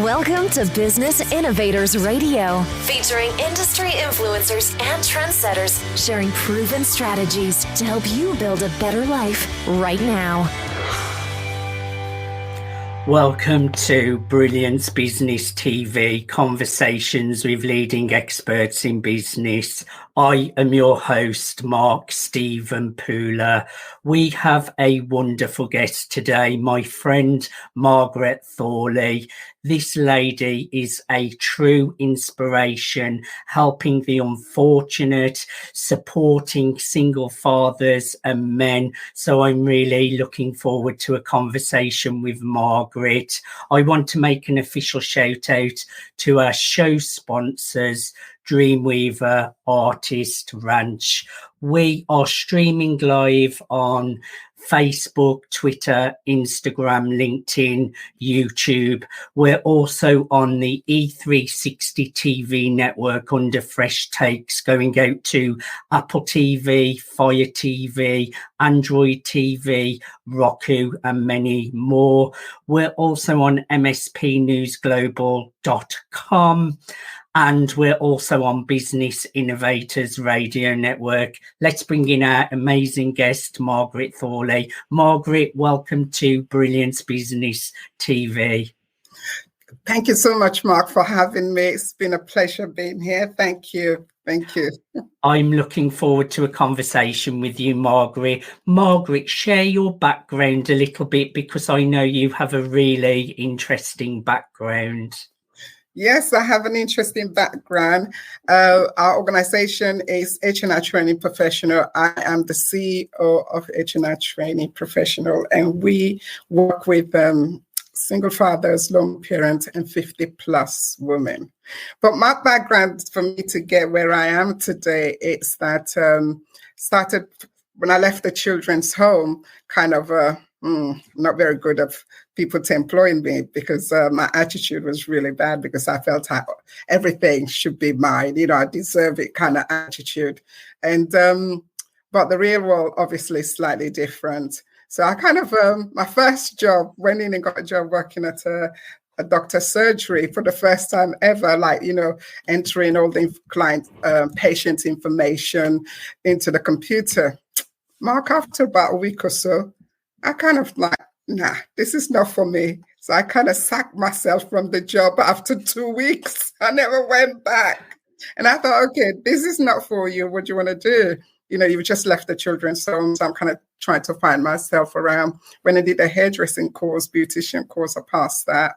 Welcome to Business Innovators Radio, featuring industry influencers and trendsetters sharing proven strategies to help you build a better life right now. Welcome to Brilliance Business TV, conversations with leading experts in business. I am your host, Mark Stephen Pooler. We have a wonderful guest today, my friend, Margaret Thorli. This lady is a true inspiration, helping the unfortunate, supporting single fathers and men. So I'm really looking forward to a conversation with Margaret. I want to make an official shout out to our show sponsors, Dreamweaver Artist Ranch. We are streaming live on Facebook, Twitter, Instagram, LinkedIn, YouTube. We're also on the E360 TV network under Fresh Takes, going out to Apple TV, Fire TV, Android TV, Roku, and many more. We're also on mspnewsglobal.com. And we're also on Business Innovators Radio Network. Let's bring in our amazing guest, Margaret Thorli. Margaret, welcome to Brilliance Business TV. Thank you so much, Mark, for having me. It's been a pleasure being here. Thank you. Thank you. I'm looking forward to a conversation with you, Margaret. Margaret, share your background a little bit, because I know you have a really interesting background. Yes, I have an interesting background. Our organization is H&R Training Professional. I am the CEO of H&R Training Professional, and we work with single fathers, lone parents, and 50-plus women. But my background for me to get where I am today is that started when I left the children's home, kind of not very good of people to employ me, because my attitude was really bad, because I felt everything should be mine. You know, I deserve it kind of attitude. And but the real world obviously is slightly different. So I kind of, my first job, went in and got a job working at a doctor's surgery for the first time ever, like, you know, entering all the client, patient information into the computer. Mark, after about a week or so, I kind of like, nah, this is not for me. So I kind of sacked myself from the job after 2 weeks. I never went back. And I thought, okay, this is not for you. What do you want to do? You know, you've just left the children's home. So I'm kind of trying to find myself around. When I did a hairdressing course, beautician course, I passed that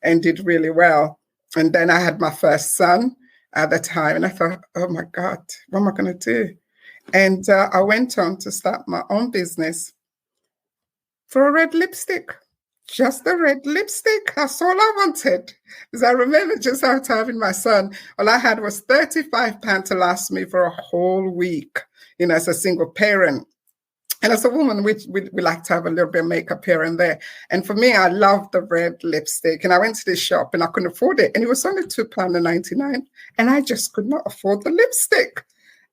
and did really well. And then I had my first son at the time. And I thought, oh my God, what am I going to do? And I went on to start my own business for a red lipstick, just a red lipstick. That's all I wanted. Because I remember just after having my son, all I had was £35 to last me for a whole week, you know, as a single parent. And as a woman, we like to have a little bit of makeup here and there. And for me, I loved the red lipstick. And I went to the shop and I couldn't afford it. And it was only £2.99. And I just could not afford the lipstick.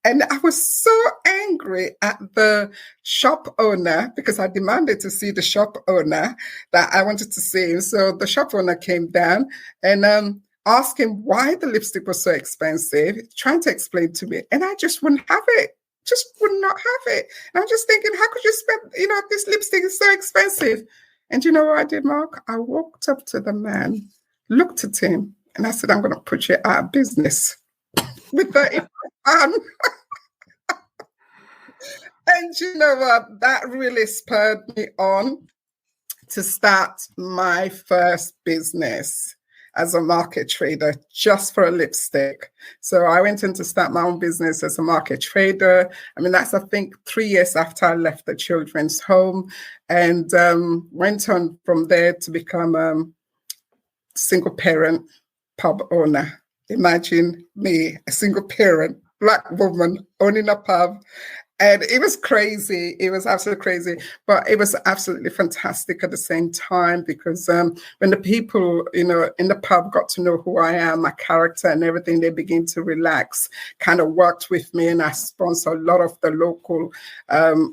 And I was so angry at the shop owner, because I demanded to see the shop owner, that I wanted to see him. So the shop owner came down and asked him why the lipstick was so expensive, trying to explain to me. And I just wouldn't have it, just would not have it. And I'm just thinking, how could you spend, you know, this lipstick is so expensive. And you know what I did, Mark? I walked up to the man, looked at him, and I said, I'm going to put you out of business with £35. And you know what? That really spurred me on to start my first business as a market trader, just for a lipstick. So I went in to start my own business as a market trader. I mean, that's, I think, 3 years after I left the children's home, and went on from there to become a single parent pub owner. Imagine me, a single parent, Black woman owning a pub. And it was crazy. It was absolutely crazy. But it was absolutely fantastic at the same time, because when the people, you know, in the pub got to know who I am, my character and everything, they begin to relax, kind of worked with me. And I sponsor a lot of the local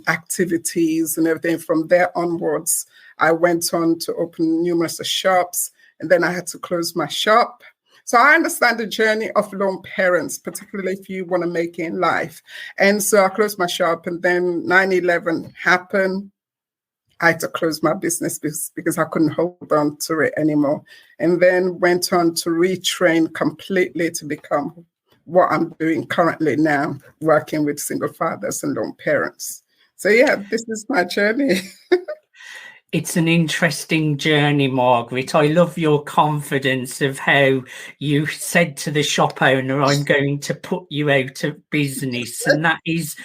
activities and everything. From there onwards, I went on to open numerous shops. and then I had to close my shop. So I understand the journey of lone parents, particularly if you want to make it in life. And so I closed my shop, and then 9/11 happened. I had to close my business because I couldn't hold on to it anymore. And then went on to retrain completely to become what I'm doing currently now, working with single fathers and lone parents. So yeah, this is my journey. It's an interesting journey, Margaret. I love your confidence of how you said to the shop owner, I'm going to put you out of business. And that is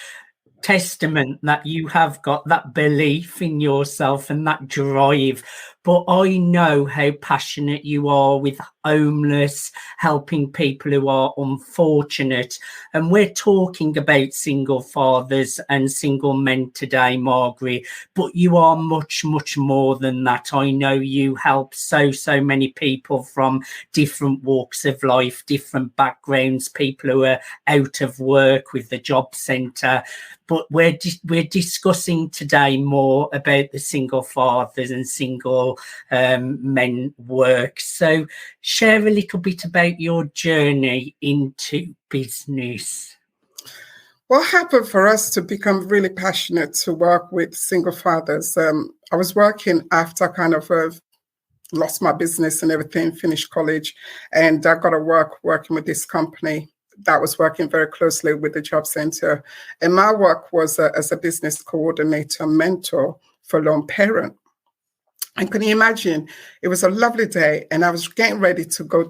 testament that you have got that belief in yourself and that drive. But I know how passionate you are with homeless, helping people who are unfortunate. And we're talking about single fathers and single men today, Margaret, but you are much, much more than that. I know you help so many people from different walks of life, different backgrounds, people who are out of work with the job centre. But we're discussing today more about the single fathers and single men work. So share a little bit about your journey into business. What happened for us to become really passionate to work with single fathers? I was working after kind of lost my business and everything, finished college, and I got to working with this company that was working very closely with the job center. And my work was as a business coordinator, mentor for lone parent. And can you imagine, it was a lovely day and I was getting ready to go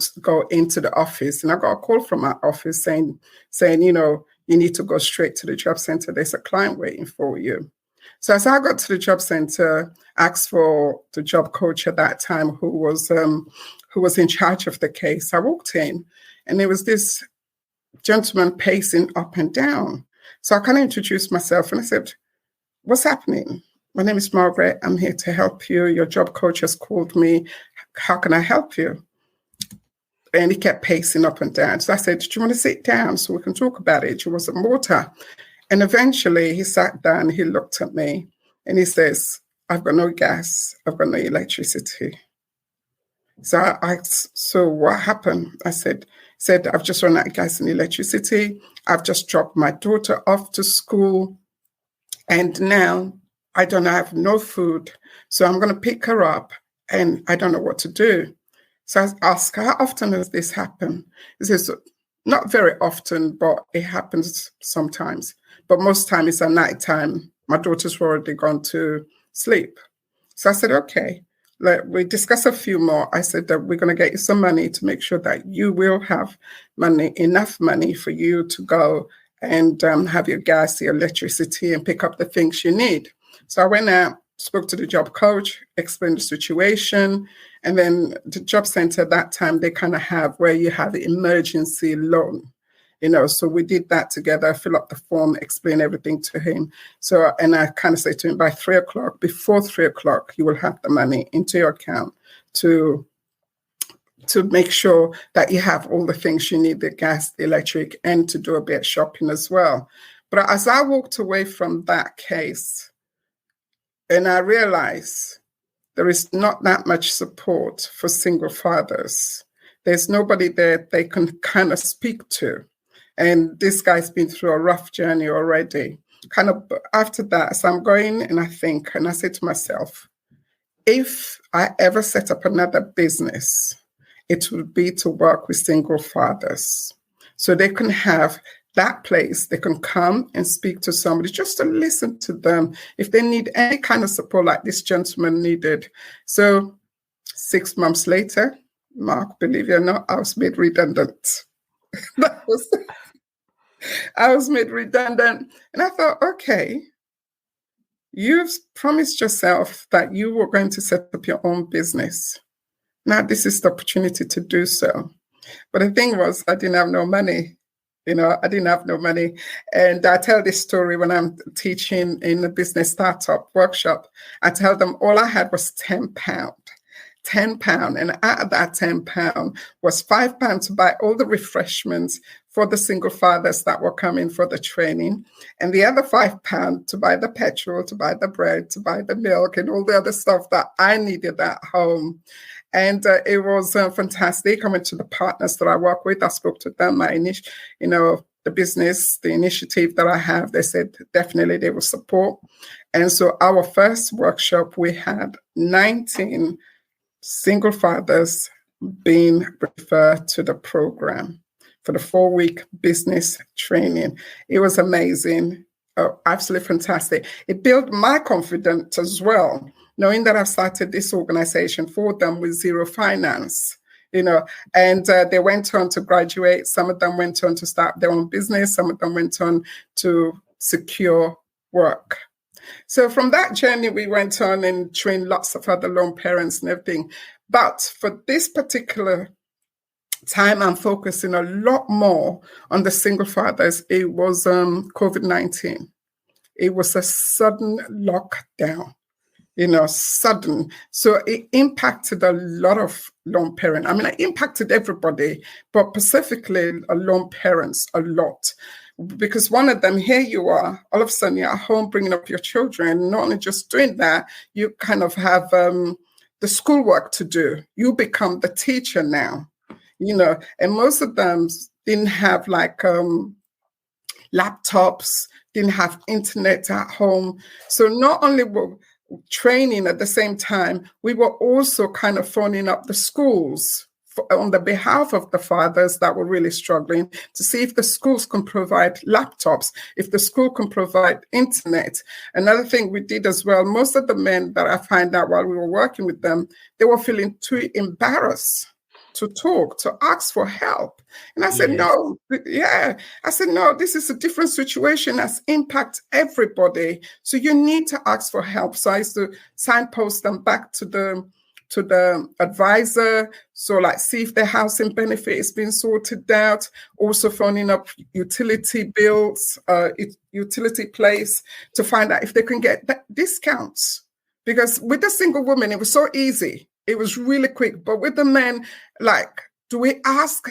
into the office, and I got a call from my office saying, you know, you need to go straight to the job center. There's a client waiting for you. So as I got to the job center, asked for the job coach at that time who was in charge of the case. I walked in and there was this gentleman pacing up and down. So I kind of introduced myself and I said, what's happening? My name is Margaret. I'm here to help you. Your job coach has called me. How can I help you? And he kept pacing up and down. So I said, do you want to sit down so we can talk about it? It was a mortar. And eventually he sat down, he looked at me and he says, I've got no gas. I've got no electricity. So I asked, so what happened? I said, I've just run out of gas and electricity. I've just dropped my daughter off to school. And now I don't have no food. So I'm going to pick her up and I don't know what to do. So I asked, how often does this happen? He says, not very often, but it happens sometimes. But most time it's at night time. My daughter's already gone to sleep. So I said, okay. We discussed a few more. I said that we're going to get you some money to make sure that you will have enough money for you to go and have your gas, your electricity, and pick up the things you need. So I went out, spoke to the job coach, explained the situation, and then the job center at that time, they kind of have where you have emergency loan. You know, so we did that together, fill up the form, explain everything to him. So, and I kind of say to him, by 3 o'clock, before 3 o'clock, you will have the money into your account to make sure that you have all the things you need, the gas, the electric, and to do a bit of shopping as well. But as I walked away from that case, and I realized there is not that much support for single fathers. There's nobody there they can kind of speak to. And this guy's been through a rough journey already. Kind of after that, so I'm going and I think, and I say to myself, if I ever set up another business, it would be to work with single fathers. So they can have that place, they can come and speak to somebody just to listen to them if they need any kind of support like this gentleman needed. So 6 months later, Mark, believe it or not, I was made redundant. I was made redundant. And I thought, okay, you've promised yourself that you were going to set up your own business. Now this is the opportunity to do so. But the thing was, I didn't have no money. You know, I didn't have no money. And I tell this story when I'm teaching in a business startup workshop. I tell them all I had was £10. £10. And out of that £10 was £5 to buy all the refreshments for the single fathers that were coming for the training. And the other £5 to buy the petrol, to buy the bread, to buy the milk and all the other stuff that I needed at home. And it was fantastic. I went to the partners that I work with. I spoke to them. The business, the initiative that I have, they said definitely they will support. And so our first workshop, we had 19 single fathers being referred to the program for the 4-week business training. It was amazing. Absolutely fantastic. It built my confidence as well, knowing that I've started this organization for them with zero finance, and they went on to graduate. Some of them went on to start their own business. Some of them went on to secure work. So from that journey, we went on and trained lots of other lone parents and everything. But for this particular time, I'm focusing a lot more on the single fathers. It was COVID-19. It was a sudden lockdown. Sudden. So it impacted a lot of lone parents. It impacted everybody, but specifically lone parents a lot. Because one of them, here you are, all of a sudden you're at home bringing up your children. Not only just doing that, you kind of have the schoolwork to do. You become the teacher now, and most of them didn't have laptops, didn't have internet at home. So not only were training at the same time, we were also kind of phoning up the schools on the behalf of the fathers that were really struggling to see if the schools can provide laptops, if the school can provide internet. Another thing we did as well, most of the men that I find out while we were working with them, they were feeling too embarrassed to talk, to ask for help. And I said, no, this is a different situation that's impact everybody. So you need to ask for help. So I used to signpost them back to the advisor. So see if their housing benefit is being sorted out. Also phoning up utility bills, utility place to find out if they can get discounts. Because with the single woman, it was so easy. It was really quick. But with the men, do we ask?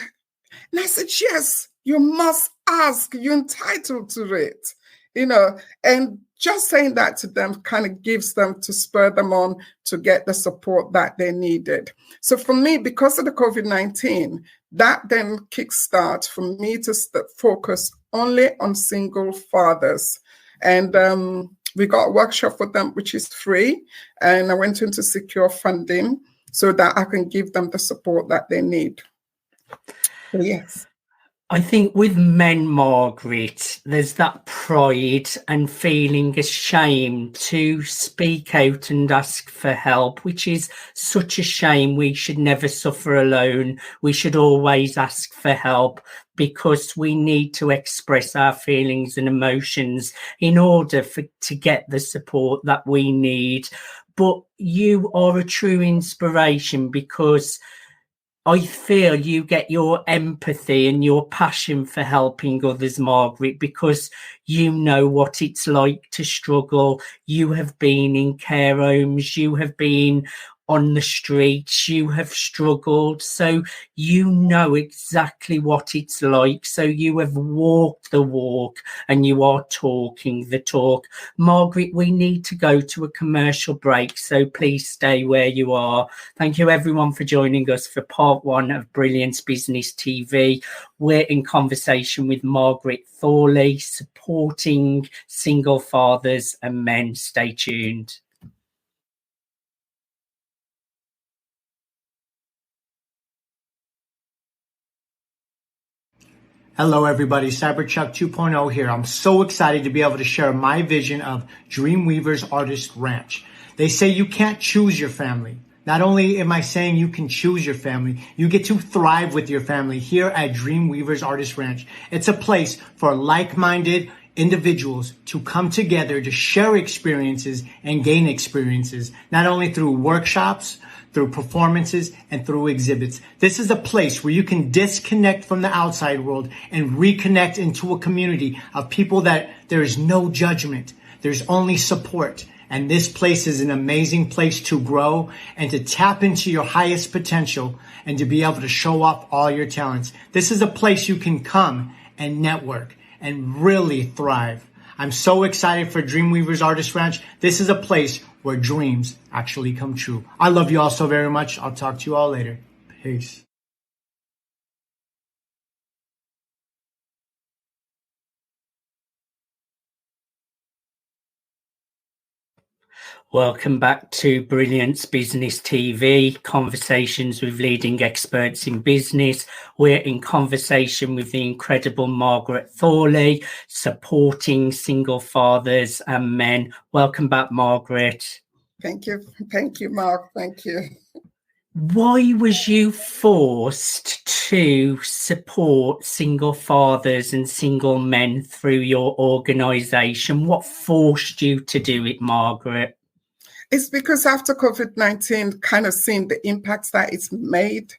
And I said, yes, you must ask. You're entitled to it, and just saying that to them kind of gives them to spur them on to get the support that they needed. So for me, because of the COVID-19, that then kickstart for me to focus only on single fathers. And we got a workshop for them, which is free. And I went into secure funding so that I can give them the support that they need. So, yes. I think with men, Margaret, there's that pride and feeling ashamed to speak out and ask for help, which is such a shame. We should never suffer alone. We should always ask for help because we need to express our feelings and emotions in order to get the support that we need. But you are a true inspiration because I feel you get your empathy and your passion for helping others, Margaret, because you know what it's like to struggle. You have been in care homes, you have been on the streets, you have struggled, so you know exactly what it's like. So you have walked the walk and you are talking the talk. Margaret, we need to go to a commercial break, so please stay where you are. Thank you everyone for joining us for part 1 of Brilliance Business TV. We're in conversation with Margaret Thorli, supporting single fathers and men. Stay tuned. Hello everybody, Cyberchuck 2.0 here. I'm so excited to be able to share my vision of Dreamweavers Artist Ranch. They say you can't choose your family. Not only am I saying you can choose your family, you get to thrive with your family here at Dreamweavers Artist Ranch. It's a place for like-minded individuals to come together to share experiences and gain experiences, not only through workshops, through performances, and through exhibits. This is a place where you can disconnect from the outside world and reconnect into a community of people that there is no judgment. There's only support. And this place is an amazing place to grow and to tap into your highest potential and to be able to show off all your talents. This is a place you can come and network and really thrive. I'm so excited for Dreamweavers Artist Ranch. This is a place where dreams actually come true. I love you all so very much. I'll talk to you all later. Peace. Welcome back to Brilliance Business TV, conversations with leading experts in business. We're in conversation with the incredible Margaret Thorli, supporting single fathers and men. Welcome back, Margaret. Thank you. Thank you, Mark. Thank you. Why was you forced to support single fathers and single men through your organisation? What forced you to do it, Margaret? It's because after COVID-19, kind of seeing the impacts that it's made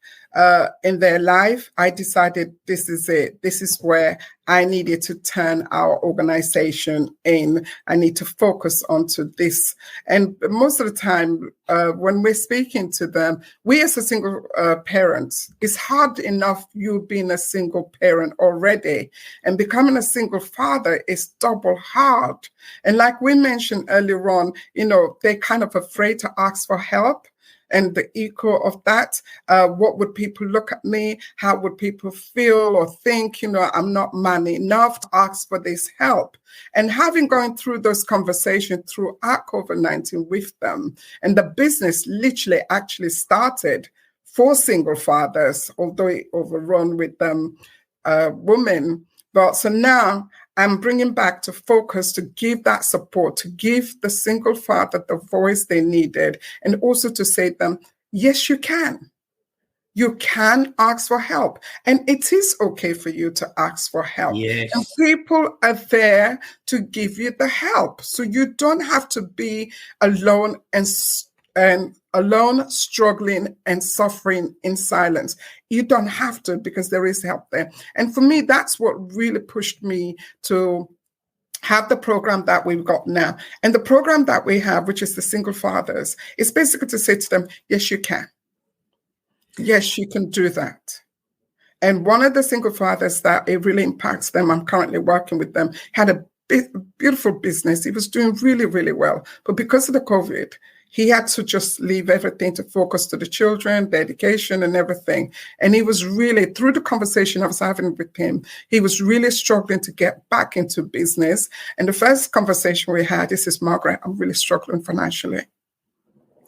in their life, I decided this is it. This is where I needed to turn our organization in. I need to focus onto this. And most of the time, when we're speaking to them, we as a single parent, it's hard enough you being a single parent already. And becoming a single father is double hard. And like we mentioned earlier on, they're kind of afraid to ask for help. And the echo of that, what would people look at me? How would people feel or think? I'm not man enough to ask for this help. And having gone through those conversations throughout COVID-19 with them, and the business literally actually started for single fathers, although it overrun with women. But so now I'm bringing back to focus to give that support, to give the single father the voice they needed, and also to say to them, yes, you can. You can ask for help. And it is okay for you to ask for help. Yes. And people are there to give you the help. So you don't have to be alone and struggling and suffering in silence. You don't have to, because there is help there. And for me, that's what really pushed me to have the program that we've got now. And the program that we have, which is the single fathers, is basically to say to them, yes, you can. Yes, you can do that. And one of the single fathers that it really impacts them, I'm currently working with them, had a beautiful business. He was doing really, really well. But because of the COVID, he had to just leave everything to focus to the children, the education and everything. And he was really, through the conversation I was having with him, he was really struggling to get back into business. And the first conversation we had, he says, Margaret, I'm really struggling financially.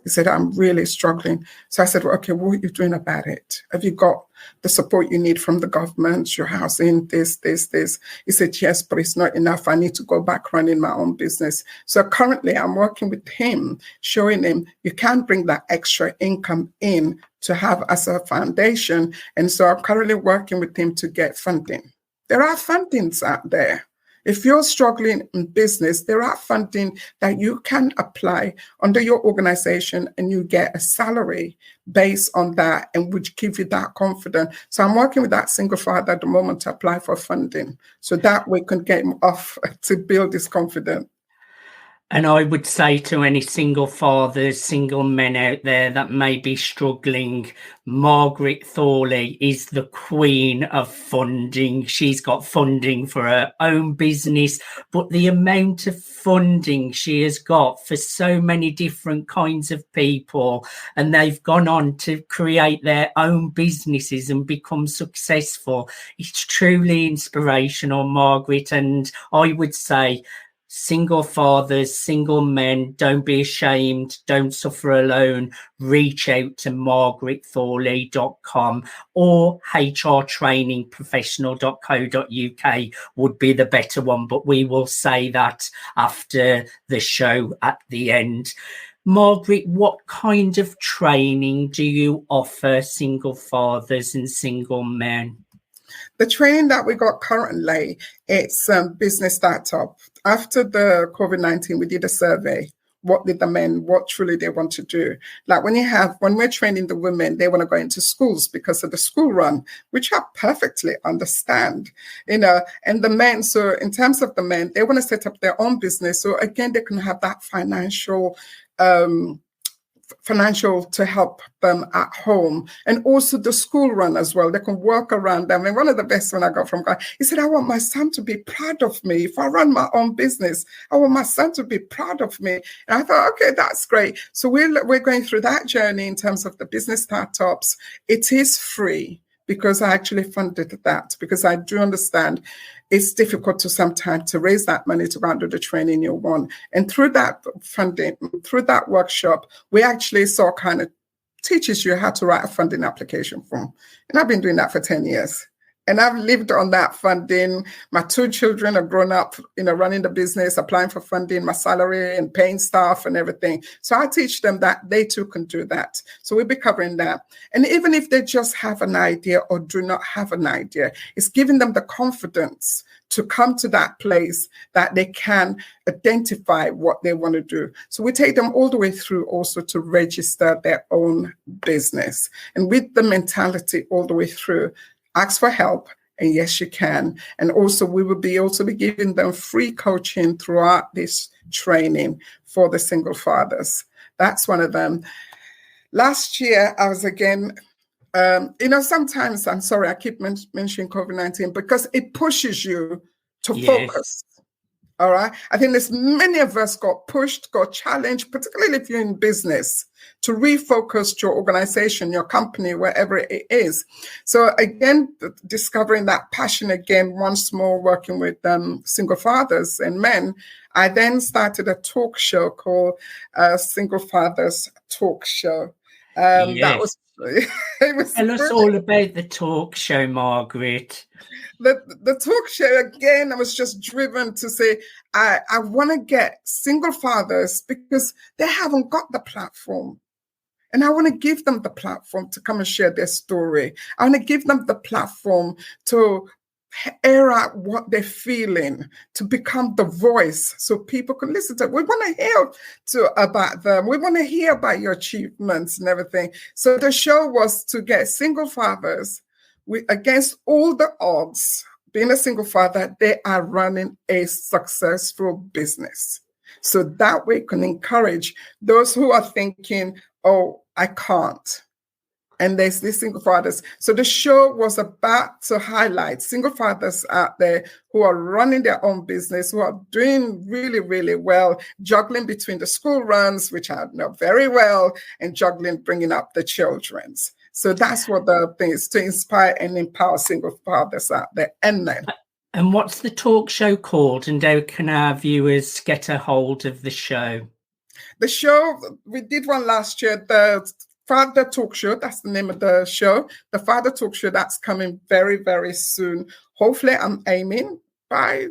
He said, I'm really struggling. So I said, well, okay, what are you doing about it? Have you got the support you need from the government, your housing, this? He said, yes, but it's not enough. I need to go back running my own business. So currently I'm working with him, showing him you can bring that extra income in to have as a foundation. And so I'm currently working with him to get funding. There are fundings out there. If you're struggling in business, there are funding that you can apply under your organization and you get a salary based on that, and which give you that confidence. So I'm working with that single father at the moment to apply for funding so that we can get him off to build his confidence. And I would say to any single fathers, single men out there that may be struggling, Margaret Thorli is the queen of funding. She's got funding for her own business, but the amount of funding she has got for so many different kinds of people, and they've gone on to create their own businesses and become successful. It's truly inspirational, Margaret. And I would say, single fathers, single men, don't be ashamed, don't suffer alone. Reach out to margaretthorli.com or hrtrainingprofessional.co.uk would be the better one, but we will say that after the show at the end. Margaret, what kind of training do you offer single fathers and single men? The training that we got currently, it's business startup. After the COVID-19, we did a survey. What did the men, what truly they want to do? Like when we're training the women, they want to go into schools because of the school run, which I perfectly understand, and the men, so in terms of the men, they want to set up their own business. So again, they can have that financial financial to help them at home, and also the school run as well. They can work around them. And one of the best one I got from God, he said, I want my son to be proud of me. If I run my own business, I want my son to be proud of me. And I thought, okay, that's great. So we're going through that journey in terms of the business startups. It is free because I actually funded that, because I do understand it's difficult to sometimes to raise that money to go and do the training you want. And through that funding, through that workshop, we actually saw kind of teaches you how to write a funding application form. And I've been doing that for 10 years. And I've lived on that funding. My 2 children are grown up, running the business, applying for funding, my salary and paying staff and everything. So I teach them that they too can do that. So we'll be covering that. And even if they just have an idea or do not have an idea, it's giving them the confidence to come to that place that they can identify what they want to do. So we take them all the way through also to register their own business. And with the mentality all the way through, ask for help, and yes, you can. And also, we will be giving them free coaching throughout this training for the single fathers. That's one of them. Last year, I was again, sometimes, I'm sorry, I keep mentioning COVID-19 because it pushes you to focus. All right. I think there's many of us got pushed, got challenged, particularly if you're in business, to refocus your organization, your company, wherever it is. So again, discovering that passion again, once more, working with single fathers and men, I then started a talk show called Single Fathers Talk Show. That was it was Tell us all about the talk show, Margaret. The talk show, again, I was just driven to say, I want to get single fathers because they haven't got the platform. And I want to give them the platform to come and share their story. I want to give them the platform to air out what they're feeling, to become the voice so people can listen to it. We want to hear about them. We want to hear about your achievements and everything. So the show was to get single fathers against all the odds. Being a single father, they are running a successful business. So that way can encourage those who are thinking, oh, I can't. And there's these single fathers. So the show was about to highlight single fathers out there who are running their own business, who are doing really, really well, juggling between the school runs, which I know very well, and juggling bringing up the children's. So that's what the thing is, to inspire and empower single fathers out there. And what's the talk show called? And how can our viewers get a hold of the show? The show, we did one last year, the Father Talk Show, that's the name of the show. The Father Talk Show, that's coming very, very soon. Hopefully, I'm aiming by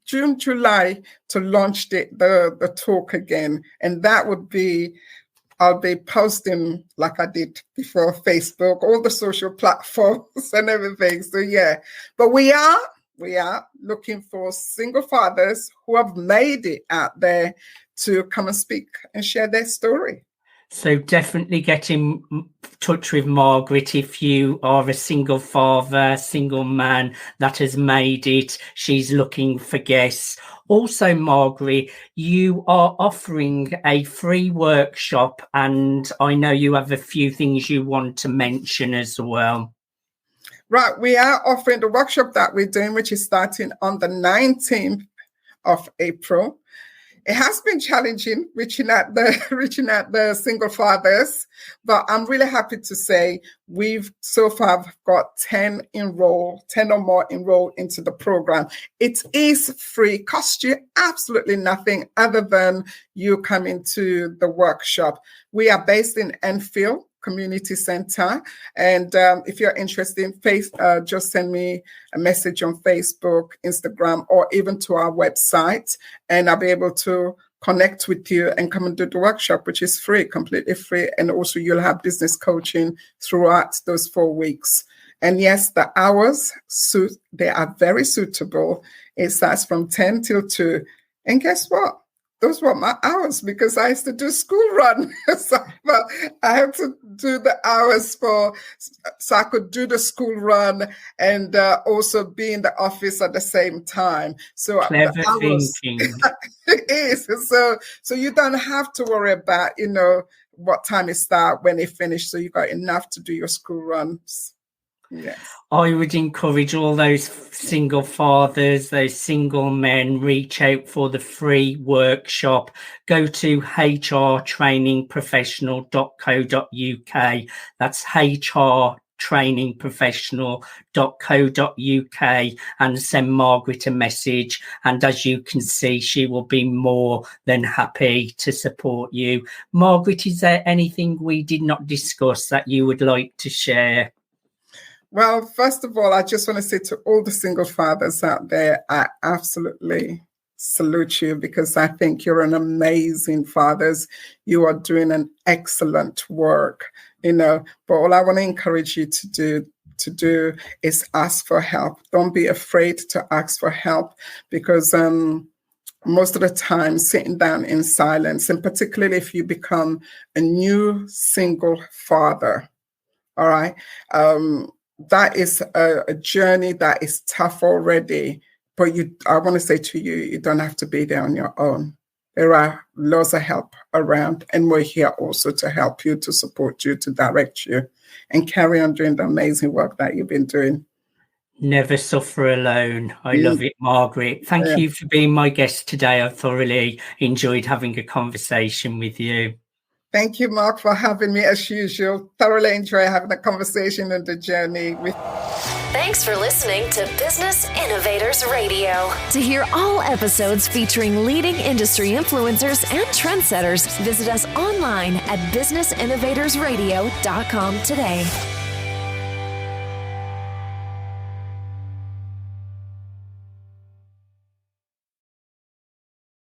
June, July to launch the talk again. And that would be, I'll be posting like I did before Facebook, all the social platforms and everything. So yeah, but we are looking for single fathers who have made it out there to come and speak and share their story. So definitely get in touch with Margaret if you are a single father, single man that has made it. She's looking for guests. Also, Margaret, you are offering a free workshop, and I know you have a few things you want to mention as well. Right, we are offering the workshop that we're doing, which is starting on the 19th of April. It has been challenging reaching out the single fathers, but I'm really happy to say we've so far got 10 or more enrolled into the program. It is free, costs you absolutely nothing other than you coming to the workshop. We are based in Enfield Community Center. And if you're interested in just send me a message on Facebook, Instagram, or even to our website, and I'll be able to connect with you and come and do the workshop, which is free, completely free. And also you'll have business coaching throughout those 4 weeks. And yes, the hours they are very suitable. It starts from 10 till 2. And guess what? Those were my hours because I used to do school run. So I had to do the hours so I could do the school run and also be in the office at the same time. So clever thinking. It is. So you don't have to worry about, what time it start, when it finish, so you got enough to do your school runs. Yes. I would encourage all those single fathers, those single men, reach out for the free workshop. Go to hrtrainingprofessional.co.uk. That's hrtrainingprofessional.co.uk, and send Margaret a message. And as you can see, she will be more than happy to support you. Margaret, is there anything we did not discuss that you would like to share? Well, first of all, I just want to say to all the single fathers out there, I absolutely salute you, because I think you're an amazing fathers. You are doing an excellent work, but all I want to encourage you to do is ask for help. Don't be afraid to ask for help, because most of the time sitting down in silence, and particularly if you become a new single father, all right, that is a journey that is tough already, but I want to say to you, you don't have to be there on your own. There are lots of help around, and we're here also to help you, to support you, to direct you, and carry on doing the amazing work that you've been doing. Never suffer alone. I love it, Margaret. Thank you for being my guest today. I thoroughly enjoyed having a conversation with you. Thank you, Mark, for having me as usual. Thoroughly enjoy having a conversation and the journey with. Thanks for listening to Business Innovators Radio. To hear all episodes featuring leading industry influencers and trendsetters, visit us online at businessinnovatorsradio.com today.